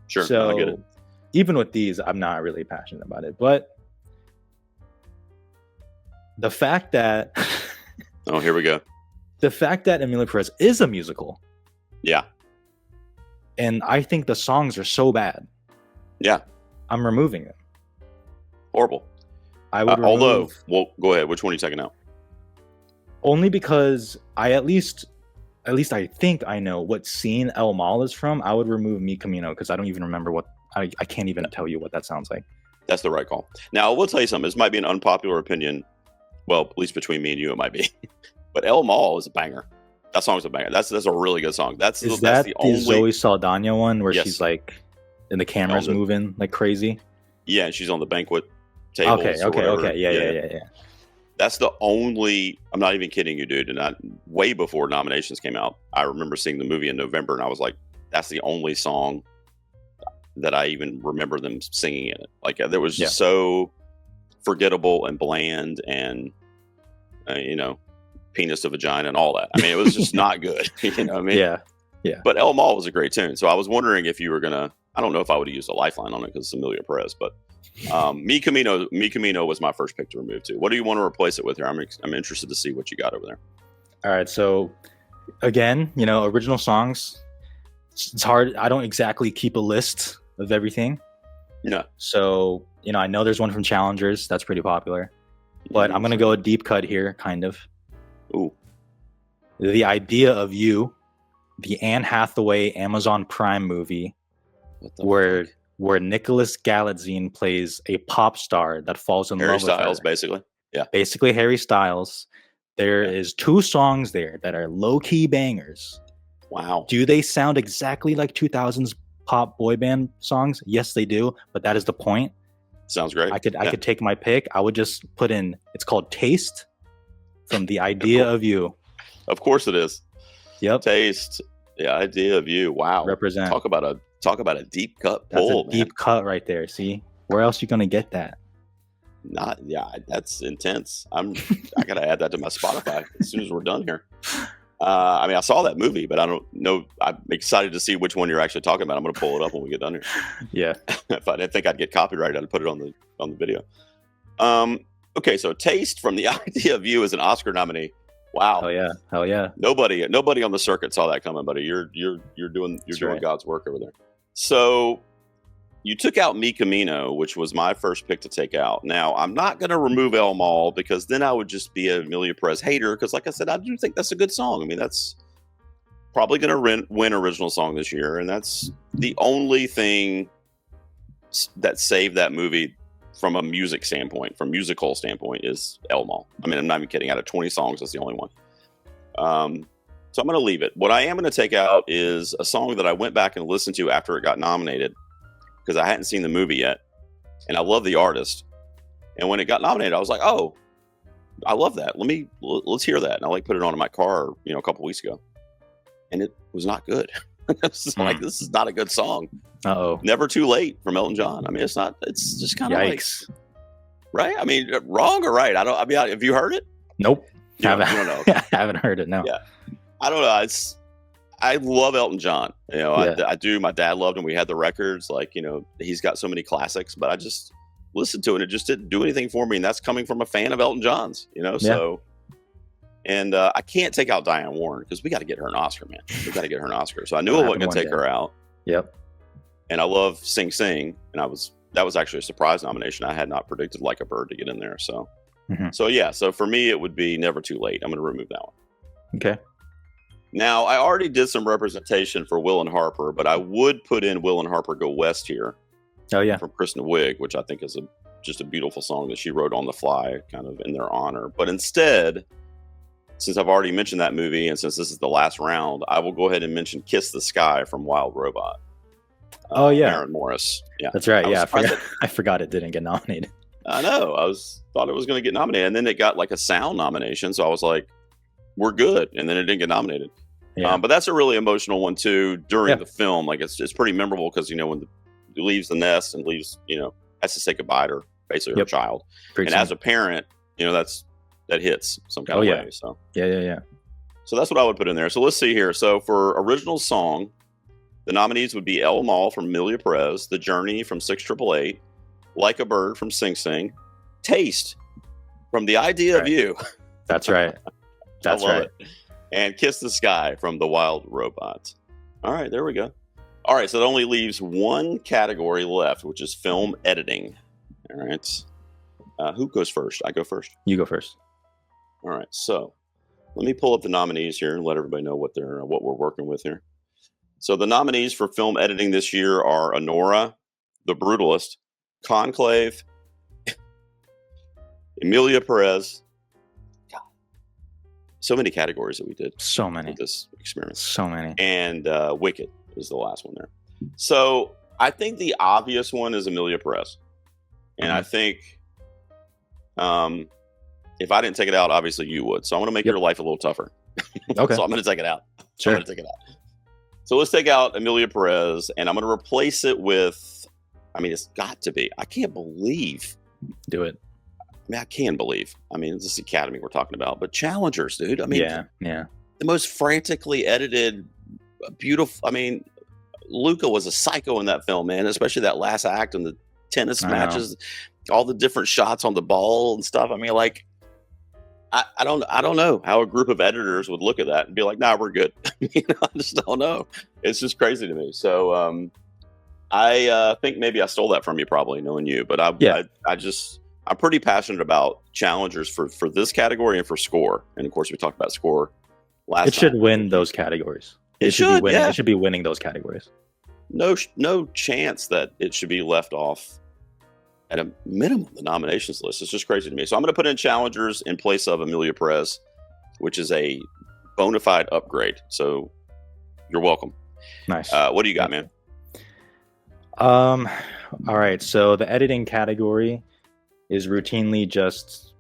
Speaker 1: Sure.
Speaker 2: So
Speaker 1: I get it.
Speaker 2: Even with these, I'm not really passionate about it. But the fact that
Speaker 1: oh, here we go.
Speaker 2: The fact that Emilia Perez is a musical.
Speaker 1: Yeah.
Speaker 2: And I think the songs are so bad.
Speaker 1: Yeah.
Speaker 2: I'm removing them.
Speaker 1: Horrible.
Speaker 2: I would
Speaker 1: go ahead. Which one are you taking out?
Speaker 2: Only because at least I think I know what scene El Mal is from. I would remove Mi Camino because I don't even remember I can't even tell you what that sounds like. That's
Speaker 1: the right call. Now, I will tell you something. This might be an unpopular opinion. Well, at least between me and you, it might be. But El Mal is a banger. That song's a banger. That's a really good song. That's the only
Speaker 2: Zoe Saldana one where she's like, and the camera's moving like crazy.
Speaker 1: Yeah, she's on the banquet table.
Speaker 2: Okay. Yeah.
Speaker 1: That's the only. I'm not even kidding you, dude. And way before nominations came out, I remember seeing the movie in November, and I was like, "That's the only song that I even remember them singing in it." Like, there was just so forgettable and bland, and penis to vagina and all that. I mean, it was just not good. You know what I mean?
Speaker 2: Yeah.
Speaker 1: But El Mal was a great tune, so I was wondering if you were gonna. I don't know if I would have used a lifeline on it because it's Emilia Perez, but. Mi Camino was my first pick to remove too. What do you want to replace it with here? I'm interested to see what you got over there.
Speaker 2: All right, so again, original songs. It's hard. I don't exactly keep a list of everything.
Speaker 1: No.
Speaker 2: So I know there's one from Challengers that's pretty popular, but I'm gonna go a deep cut here, kind of.
Speaker 1: Ooh.
Speaker 2: The Idea of You, the Anne Hathaway Amazon Prime movie, where Nicholas Galitzine plays a pop star that falls in love with
Speaker 1: Harry Styles,
Speaker 2: her.
Speaker 1: basically. Yeah.
Speaker 2: Basically Harry Styles. There is 2 songs there that are low-key bangers.
Speaker 1: Wow.
Speaker 2: Do they sound exactly like 2000s pop boy band songs? Yes, they do, but that is the point.
Speaker 1: Sounds great.
Speaker 2: I could take my pick. I would just put in, it's called Taste from The Idea of You.
Speaker 1: Of course it is.
Speaker 2: Yep.
Speaker 1: Taste, The Idea of You. Wow.
Speaker 2: Represent.
Speaker 1: Talk about a deep cut pull.
Speaker 2: That's a deep cut right there. See, where else you gonna get that?
Speaker 1: That's intense. I gotta add that to my Spotify as soon as we're done here. I saw that movie, but I don't know. I'm excited to see which one you're actually talking about. I'm gonna pull it up when we get done here.
Speaker 2: Yeah.
Speaker 1: If I didn't think I'd get copyrighted, I'd put it on the video. Okay, so Taste from The Idea of You is an Oscar nominee. Wow.
Speaker 2: Hell yeah.
Speaker 1: Nobody on the circuit saw that coming, buddy. You're doing
Speaker 2: right.
Speaker 1: God's work over there. So you took out Mi Camino, which was my first pick to take out. Now I'm not going to remove El Mal because then I would just be an Amelia Perez hater. Because like I said, I do think that's a good song. I mean, that's probably going to win original song this year, and that's the only thing that saved that movie from a musical standpoint is El Mal. I mean, I'm not even kidding. Out of 20 songs, that's the only one. So I'm going to leave it. What I am going to take out is a song that I went back and listened to after it got nominated because I hadn't seen the movie yet, and I love the artist. And when it got nominated, I was like, "Oh, I love that. Let's hear that." And I put it on in my car, a couple weeks ago, and it was not good. It's like, this is not a good song.
Speaker 2: Uh-oh.
Speaker 1: Never Too Late from Elton John. I mean, it's not. It's just kind of like, right? I mean, wrong or right? Have you heard it?
Speaker 2: Nope.
Speaker 1: You don't know.
Speaker 2: I haven't heard it. No.
Speaker 1: Yeah. I don't know. I love Elton John. I do. My dad loved him. We had the records. He's got so many classics. But I just listened to it. It just didn't do anything for me. And that's coming from a fan of Elton John's. So. And I can't take out Diane Warren because we got to get her an Oscar, man. We got to get her an Oscar. So I knew I wasn't going to take her out.
Speaker 2: Yep.
Speaker 1: And I love Sing Sing, and that was actually a surprise nomination. I had not predicted Like a Bird to get in there. So, So for me, it would be Never Too Late. I'm going to remove that one.
Speaker 2: Okay.
Speaker 1: Now I already did some representation for Will and Harper, but I would put in Will and Harper Go West here.
Speaker 2: Oh yeah.
Speaker 1: From Kristen Wiig, which I think is just a beautiful song that she wrote on the fly, kind of in their honor. But instead, since I've already mentioned that movie, and since this is the last round, I will go ahead and mention Kiss the Sky from Wild Robot.
Speaker 2: Oh, yeah.
Speaker 1: Aaron Morris. Yeah.
Speaker 2: That's right. Yeah. I forgot it didn't get nominated.
Speaker 1: I know. Thought it was going to get nominated, and then it got a sound nomination. So I was like, we're good. And then it didn't get nominated. Yeah. But that's a really emotional one, too, during the film. It's pretty memorable because, when he leaves the nest and leaves, has to say goodbye to basically her child. Great and song. As a parent, that hits some kind of way. So
Speaker 2: yeah.
Speaker 1: So that's what I would put in there. So let's see here. So for original song, the nominees would be El Mal from Amelia Perez, The Journey from 688, Like a Bird from Sing Sing, Taste from The Idea of You.
Speaker 2: That's right. That's right.
Speaker 1: It. And Kiss the Sky from The Wild Robot. All right, there we go. All right, so it only leaves one category left, which is film editing. All right. Who goes first? I go first.
Speaker 2: You go first.
Speaker 1: All right, so let me pull up the nominees here and let everybody know what we're working with here. So the nominees for film editing this year are Anora, The Brutalist, Conclave, Amelia Perez. God, so many categories that we did.
Speaker 2: So many.
Speaker 1: With this experiment.
Speaker 2: So many.
Speaker 1: And Wicked is the last one there. So I think the obvious one is Amelia Perez. And I think if I didn't take it out, obviously you would. So I'm going to make your life a little tougher.
Speaker 2: Okay.
Speaker 1: So I'm going to take it out.
Speaker 2: Sure.
Speaker 1: I'm going to take it out. So let's take out Amelia Perez, and I'm going to replace it with, it's got to be. I can't believe.
Speaker 2: Do it.
Speaker 1: I can believe. This is Academy we're talking about, but Challengers, dude.
Speaker 2: Yeah.
Speaker 1: The most frantically edited, beautiful. Luca was a psycho in that film, man, especially that last act and the tennis matches, all the different shots on the ball and stuff. I don't know how a group of editors would look at that and be like, nah, we're good. I just don't know. It's just crazy to me. So I think maybe I stole that from you, probably knowing you, but I'm pretty passionate about Challengers for this category and for score. And of course we talked about score last time.
Speaker 2: It should win those categories. It should be winning. It should be winning those categories.
Speaker 1: No chance that it should be left off at a minimum the nominations list. It's just crazy to me. So I'm going to put in Challengers in place of Amelia Perez, which is a bona fide upgrade. So you're welcome.
Speaker 2: Nice.
Speaker 1: What do you got, man?
Speaker 2: All right. So the editing category is routinely just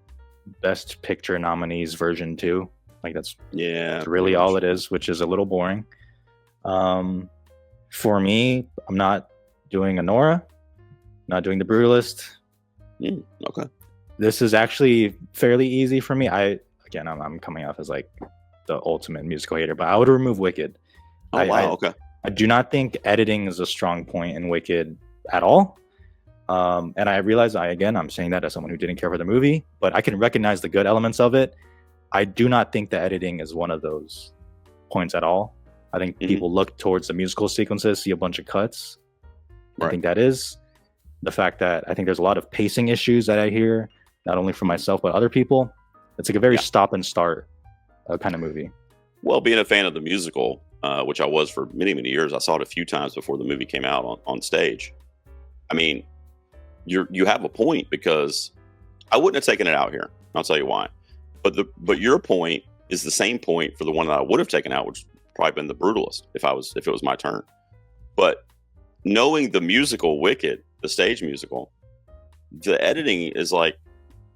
Speaker 2: Best Picture nominees version 2. That's really all it is, which is a little boring. For me, I'm not doing Anora, not doing The Brutalist.
Speaker 1: Okay.
Speaker 2: This is actually fairly easy for me. I'm coming off as the ultimate musical hater, but I would remove Wicked.
Speaker 1: Okay.
Speaker 2: I do not think editing is a strong point in Wicked at all. And I realize I'm saying that as someone who didn't care for the movie, but I can recognize the good elements of it. I do not think the editing is one of those points at all. I think people look towards the musical sequences, see a bunch of cuts. I think that is the fact that I think there's a lot of pacing issues that I hear, not only from myself but other people. It's like a very stop and start kind of movie.
Speaker 1: Well, being a fan of the musical, which I was for many, many years, I saw it a few times before the movie came out on stage. I mean, you have a point, because I wouldn't have taken it out here. I'll tell you why. But your point is the same point for the one that I would have taken out, which would probably been the Brutalist if it was my turn. But knowing the musical Wicked, the stage musical, the editing is like,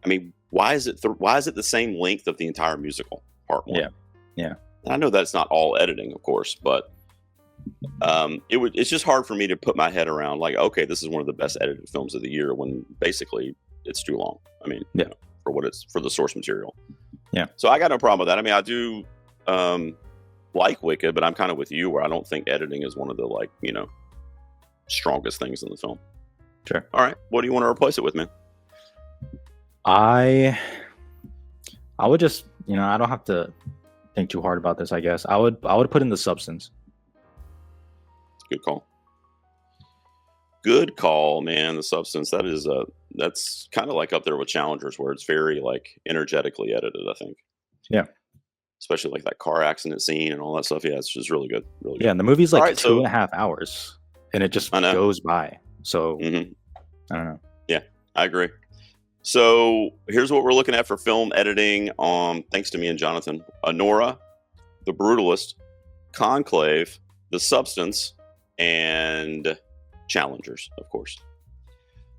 Speaker 1: I mean, why is it the same length of the entire musical part one?
Speaker 2: Yeah.
Speaker 1: And I know that's not all editing, of course, but it's just hard for me to put my head around, like, okay, this is one of the best edited films of the year, when basically it's too long. I mean, for the source material.
Speaker 2: Yeah.
Speaker 1: So I got no problem with that. I mean, I do like Wicked, but I'm kind of with you, where I don't think editing is one of the, like, strongest things in the film.
Speaker 2: Sure.
Speaker 1: All right. What do you want to replace it with, man?
Speaker 2: I would just, I don't have to think too hard about this, I guess. I would put in The Substance.
Speaker 1: Good call. Good call, man. The Substance, that's kind of like up there with Challengers, where it's very, like, energetically edited, I think.
Speaker 2: Yeah. Especially
Speaker 1: like that car accident scene and all that stuff. Yeah, it's just really good. Really good.
Speaker 2: Yeah, and the movie's like 2.5 hours, and it just goes by. So, I don't know.
Speaker 1: Yeah, I agree. So here's what we're looking at for film editing. Thanks to me and Jonathan: Anora, The Brutalist, Conclave, The Substance, and Challengers, of course.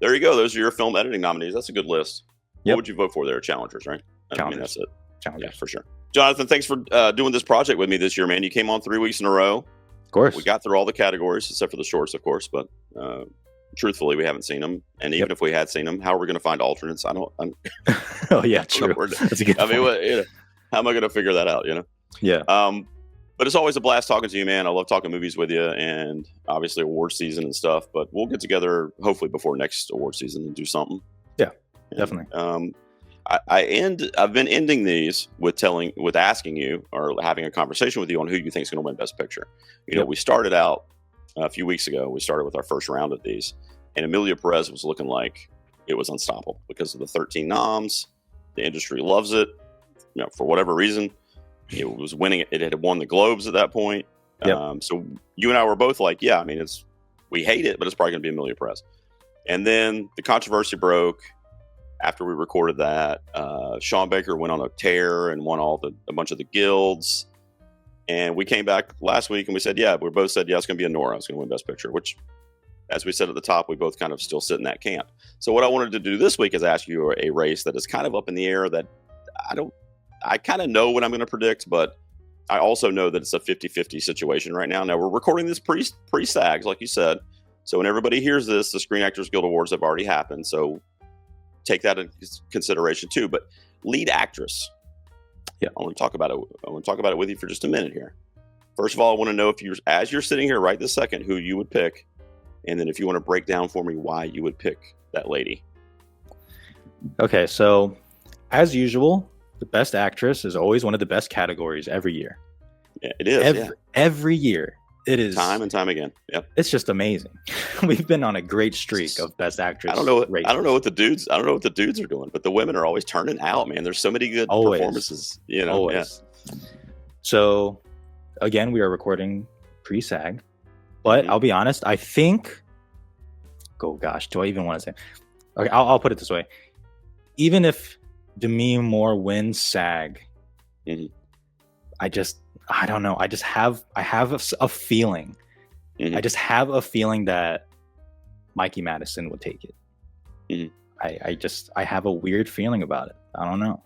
Speaker 1: There you go. Those are your film editing nominees. That's a good list. What would you vote for there? Challengers, right?
Speaker 2: Challengers.
Speaker 1: I mean, that's it.
Speaker 2: Challengers.
Speaker 1: Yeah, for sure. Jonathan, thanks for doing this project with me this year, man. You came on 3 weeks in a row.
Speaker 2: Of course.
Speaker 1: We got through all the categories except for the shorts, of course, but truthfully, we haven't seen them. And even if we had seen them, how are we going to find alternates?
Speaker 2: Oh, yeah, true. That's a good point.
Speaker 1: How am I going to figure that out,
Speaker 2: Yeah.
Speaker 1: But it's always a blast talking to you, man. I love talking movies with you, and obviously award season and stuff. But we'll get together hopefully before next award season and do something.
Speaker 2: Yeah, definitely.
Speaker 1: I've been ending these with asking you, or having a conversation with you, on who you think is going to win Best Picture. We started out a few weeks ago. We started with our first round of these, and Emilia Perez was looking like it was unstoppable because of the 13 noms. The industry loves it, for whatever reason. It was winning. It had won the Globes at that point. So you and I were both like, yeah, I mean, we hate it, but it's probably going to be Emilia Perez. And then the controversy broke after we recorded that. Sean Baker went on a tear and won a bunch of the guilds. And we came back last week and we said, we both said, it's going to be Anora. It's going to win Best Picture, which, as we said at the top, we both kind of still sit in that camp. So what I wanted to do this week is ask you a race that is kind of up in the air, that I kind of know what I'm going to predict, but I also know that it's a 50-50 situation right now. Now, we're recording this pre-SAGs, like you said. So when everybody hears this, the Screen Actors Guild Awards have already happened. So take that into consideration too. But lead actress. Yeah, I want to talk about it. I want to talk about it with you for just a minute here. First of all, I want to know, as you're sitting here right this second, who you would pick. And then if you want to break down for me why you would pick that lady.
Speaker 2: Okay, so as usual, the Best Actress is always one of the best categories every year.
Speaker 1: Yeah, it is.
Speaker 2: Every year. It is.
Speaker 1: Time and time again. Yep.
Speaker 2: It's just amazing. We've been on a great streak of Best Actress.
Speaker 1: I don't know what the dudes are doing, but the women are always turning out, man. There's so many good performances.
Speaker 2: Always. Yeah. So again, we are recording pre-SAG, but I'll be honest, I think, oh gosh, do I even want to say? Okay, I'll put it this way. Even if Demi Moore wins SAG, I don't know. I have a feeling. I just have a feeling that Mikey Madison would take it. I have a weird feeling about it. I don't know.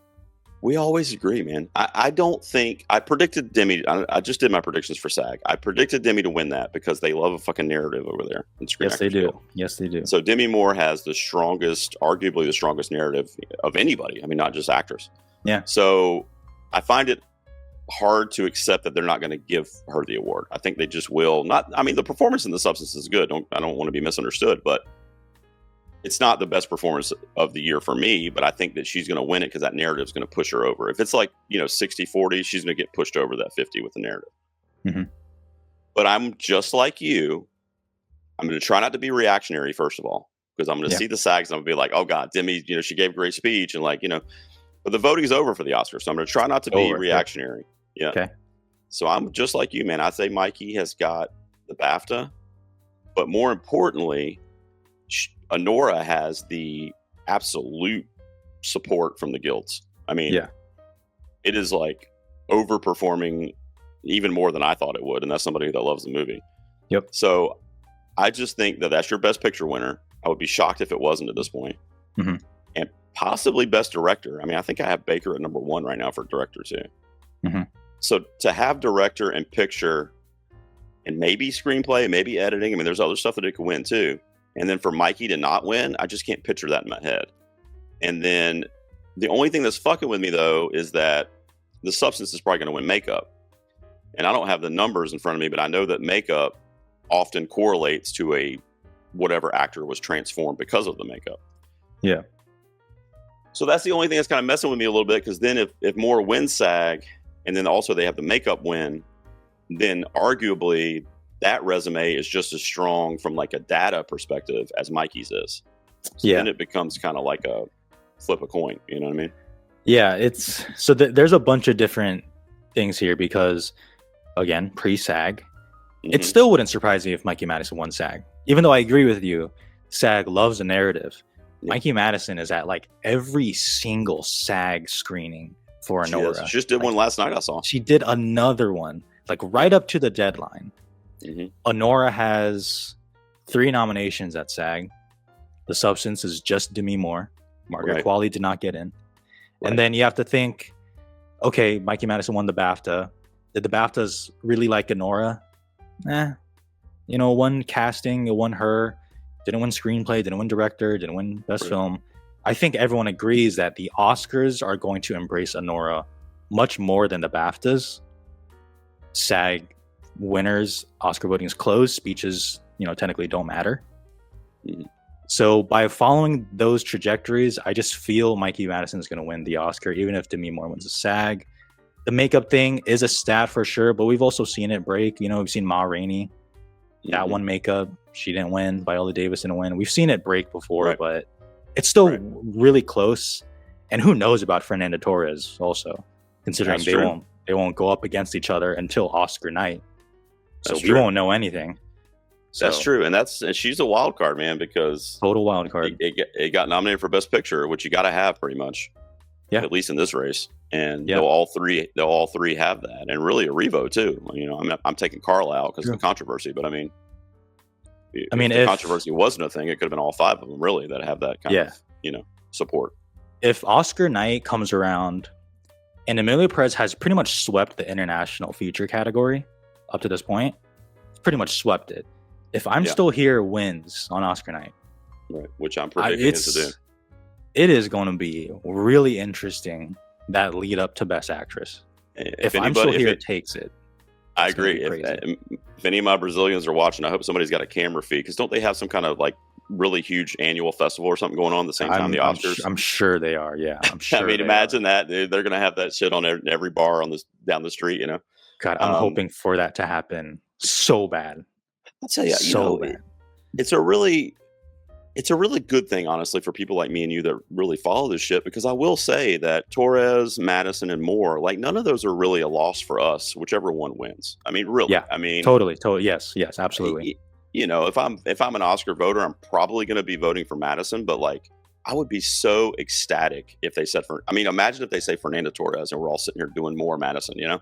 Speaker 1: We always agree, man. I don't think I predicted Demi. I just did my predictions for SAG. I predicted Demi to win that because they love a fucking narrative over there.
Speaker 2: Yes, they do. Yes, they do.
Speaker 1: So Demi Moore has arguably the strongest narrative of anybody. I mean, not just actors.
Speaker 2: Yeah.
Speaker 1: So I find it hard to accept that they're not going to give her the award. I think they just will not. I mean, the performance in The Substance is good. I don't want to be misunderstood, but it's not the best performance of the year for me, but I think that she's going to win it because that narrative is going to push her over. If it's like, 60-40, she's going to get pushed over that 50 with the narrative.
Speaker 2: Mm-hmm.
Speaker 1: But I'm just like you. I'm going to try not to be reactionary, first of all, because I'm going to see the SAGs and I'm going to be like, oh God, Demi, she gave a great speech. And but the voting's over for the Oscars. So I'm going to try not to be reactionary. Yeah.
Speaker 2: Okay.
Speaker 1: So I'm just like you, man. I say Mikey has got the BAFTA, but more importantly, Honora has the absolute support from the guilds. I mean, it is like overperforming even more than I thought it would. And that's somebody that loves the movie.
Speaker 2: Yep.
Speaker 1: So I just think that that's your best picture winner. I would be shocked if it wasn't at this point.
Speaker 2: Mm-hmm.
Speaker 1: And possibly best director. I mean, I think I have Baker at number 1 right now for director too.
Speaker 2: Mm-hmm.
Speaker 1: So to have director and picture and maybe screenplay, maybe editing, I mean, there's other stuff that it could win too. And then for Mikey to not win, I just can't picture that in my head. And then the only thing that's fucking with me though is that The Substance is probably going to win makeup. And I don't have the numbers in front of me, but I know that makeup often correlates to whatever actor was transformed because of the makeup.
Speaker 2: Yeah.
Speaker 1: So that's the only thing that's kind of messing with me a little bit, because then if more wins SAG, and then also they have the makeup win, then arguably that resume is just as strong from like a data perspective as Mikey's is. So then it becomes kind of like a flip a coin. You know what I mean?
Speaker 2: Yeah, it's so there's a bunch of different things here because, again, pre-SAG, it still wouldn't surprise me if Mikey Madison won SAG. Even though I agree with you, SAG loves a narrative. Yeah. Mikey Madison is at like every single SAG screening for Honora.
Speaker 1: She just did one last night, I saw.
Speaker 2: She did another one, like right up to the deadline.
Speaker 1: Mm-hmm.
Speaker 2: Honora has 3 nominations at SAG. The Substance is just Demi Moore. Margaret Qualley did not get in. Right. And then you have to think, okay, Mikey Madison won the BAFTA. Did the BAFTAs really like Honora? One casting, it won her. Didn't win screenplay, didn't win director, didn't win best film. I think everyone agrees that the Oscars are going to embrace Honora much more than the BAFTAs. SAG winners, Oscar voting is closed. Speeches, technically don't matter.
Speaker 1: Mm-hmm.
Speaker 2: So by following those trajectories, I just feel Mikey Madison is going to win the Oscar, even if Demi Moore wins the SAG. The makeup thing is a stat for sure, but we've also seen it break. We've seen Ma Rainey. That one makeup, she didn't win. Viola Davis didn't win. We've seen it break before, but it's still really close. And who knows about Fernanda Torres also, considering they won't go up against each other until Oscar night. So we won't know anything. So,
Speaker 1: that's true, and she's a wild card, man, because
Speaker 2: total wild card.
Speaker 1: It got nominated for Best Picture, which you got to have pretty much, at least in this race. And they'll all three have that, and really a revo too. I'm taking Carl out because of the controversy, but if the controversy wasn't a thing, it could have been all 5 of them really that have that kind of support.
Speaker 2: If Oscar night comes around, and Emilia Perez has pretty much swept the international feature category up to this point, pretty much swept it. If I'm Still Here wins on Oscar night,
Speaker 1: which I'm predicting it to do,
Speaker 2: it is going to be really interesting that lead up to Best Actress. If I'm Still Here takes it,
Speaker 1: I agree. If any of my Brazilians are watching, I hope somebody's got a camera feed, because don't they have some kind of like really huge annual festival or something going on at the same time the Oscars?
Speaker 2: I'm sure they are. Yeah, I'm sure.
Speaker 1: Imagine that they're going to have that shit on every bar down the street.
Speaker 2: God, I'm hoping for that to happen so bad.
Speaker 1: I'll tell you,
Speaker 2: bad.
Speaker 1: It's a really good thing, honestly, for people like me and you that really follow this shit, because I will say that Torres, Madison, and Moore, like none of those are really a loss for us, whichever one wins. Really.
Speaker 2: Yeah. Totally. Yes, absolutely.
Speaker 1: If I'm an Oscar voter, I'm probably going to be voting for Madison, but like I would be so ecstatic if they said imagine if they say Fernanda Torres and we're all sitting here doing more Madison, Yeah.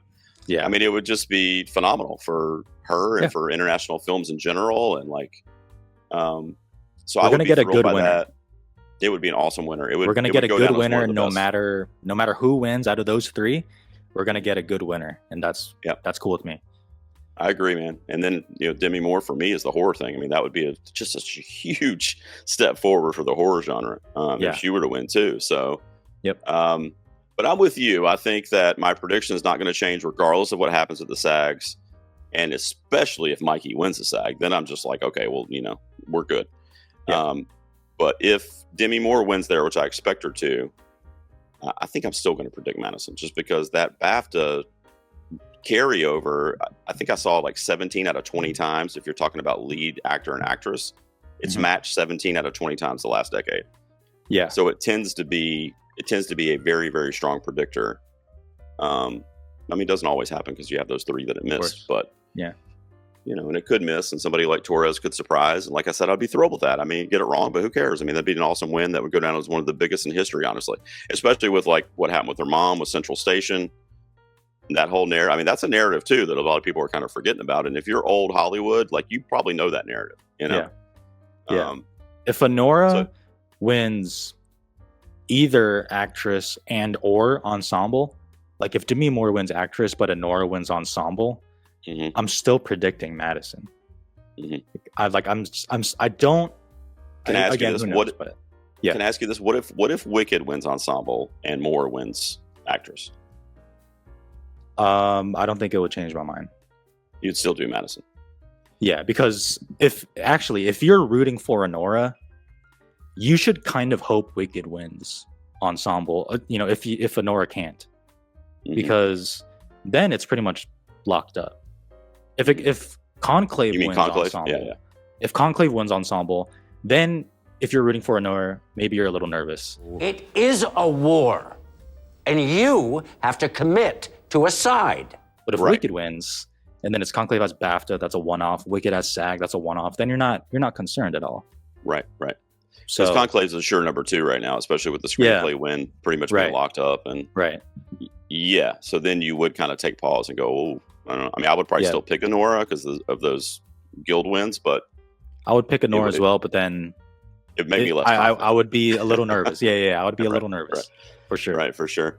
Speaker 1: It would just be phenomenal for her and for international films in general. And like, so
Speaker 2: we're going to get a good winner.
Speaker 1: That. It would be an awesome winner.
Speaker 2: We're going to get a good winner no matter who wins out of those 3. We're going to get a good winner. And that's cool with me.
Speaker 1: I agree, man. And then, Demi Moore for me is the horror thing. That would be just such a huge step forward for the horror genre if she were to win too. So, but I'm with you. I think that my prediction is not going to change regardless of what happens at the SAGs. And especially if Mikey wins the SAG, then I'm just like, okay, well, we're good. Yeah. But if Demi Moore wins there, which I expect her to, I think I'm still going to predict Madison, just because that BAFTA carryover, I think I saw like 17 out of 20 times. If you're talking about lead actor and actress, it's matched 17 out of 20 times the last decade.
Speaker 2: Yeah.
Speaker 1: So it tends to be a very, very strong predictor. I mean, it doesn't always happen because you have those three that it missed, but
Speaker 2: yeah,
Speaker 1: you know, and it could miss, and somebody like Torres could surprise. And like I said, I'd be thrilled with that. I mean, get it wrong, but who cares? I mean, that'd be an awesome win. That would go down as one of the biggest in history, honestly, especially with like what happened with her mom with Central Station. That whole narrative. I mean, that's a narrative too that a lot of people are kind of forgetting about. And if you're old Hollywood, like you probably know that narrative, you know?
Speaker 2: Yeah. If Honora wins either actress and or ensemble, like if Demi Moore wins actress but Honora wins ensemble, I'm still predicting Madison. I don't.
Speaker 1: Can I ask you this?
Speaker 2: Yeah.
Speaker 1: Can I ask you this? What if Wicked wins ensemble and Moore wins actress?
Speaker 2: I don't think it would change my mind.
Speaker 1: You'd still do Madison.
Speaker 2: Yeah, because if you're rooting for Honora, you should kind of hope Wicked wins ensemble. You know, if Honora can't, because then it's pretty much locked up. If Conclave wins ensemble, if Conclave wins ensemble, then if you're rooting for Honora, maybe you're a little nervous.
Speaker 3: It is a war, and you have to commit to a side.
Speaker 2: But if Wicked wins, and then it's Conclave has BAFTA, that's a one-off. Wicked has SAG, that's a one-off. Then you're not concerned at all.
Speaker 1: Right.
Speaker 2: So
Speaker 1: Conclave's a sure number 2 right now, especially with the screenplay win pretty much being locked up. And yeah, so then you would kind of take pause and go, oh, I don't know. I mean, I would probably still pick Honora because of those guild wins, but
Speaker 2: I would pick Honora as well. But then
Speaker 1: it made me less.
Speaker 2: I would be a little nervous. Yeah, I would be a little nervous for sure.
Speaker 1: Right, for sure.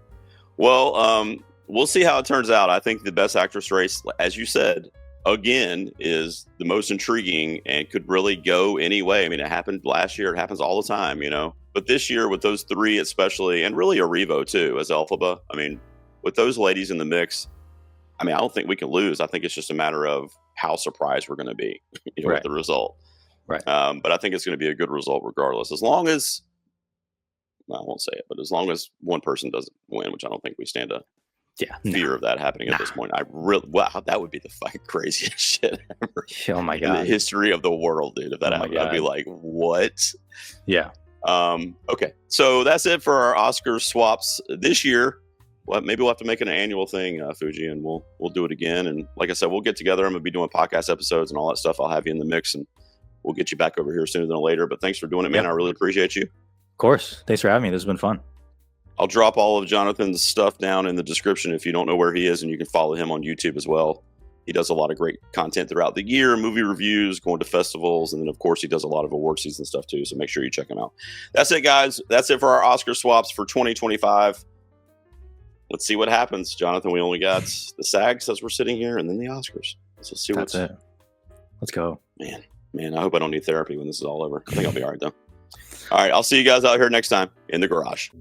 Speaker 1: Well, we'll see how it turns out. I think the best actress race, as you said, again, is the most intriguing and could really go any way. I mean, it happened last year. It happens all the time, you know. But this year, with those three especially, and really Arrivo too, as Elphaba, I mean, with those ladies in the mix, I mean, I don't think we can lose. I think it's just a matter of how surprised we're going to be with the result.
Speaker 2: Right.
Speaker 1: But I think it's going to be a good result regardless. As long as, well, I won't say it, but as long as one person doesn't win, which I don't think we stand a fear of that happening at this point. That would be the fucking craziest shit ever.
Speaker 2: Oh my God.
Speaker 1: In the history of the world, dude. If that happened, I'd be like, what?
Speaker 2: Yeah.
Speaker 1: Okay. So that's it for our Oscar swaps this year. Well, maybe we'll have to make it an annual thing, Fujii, and we'll do it again. And like I said, we'll get together. I'm gonna be doing podcast episodes and all that stuff. I'll have you in the mix, and we'll get you back over here sooner than later. But thanks for doing it, man. I really appreciate you.
Speaker 2: Of course. Thanks for having me. This has been fun.
Speaker 1: I'll drop all of Jonathan's stuff down in the description if you don't know where he is, and you can follow him on YouTube as well. He does a lot of great content throughout the year, movie reviews, going to festivals, and then, of course, he does a lot of award season stuff, too, so make sure you check him out. That's it, guys. That's it for our Oscar swaps for 2025. Let's see what happens, Jonathan. We only got the SAGs as we're sitting here, and then the Oscars. So let's see
Speaker 2: That's it. Let's go.
Speaker 1: Man, I hope I don't need therapy when this is all over. I think I'll be all right, though. All right, I'll see you guys out here next time in the garage.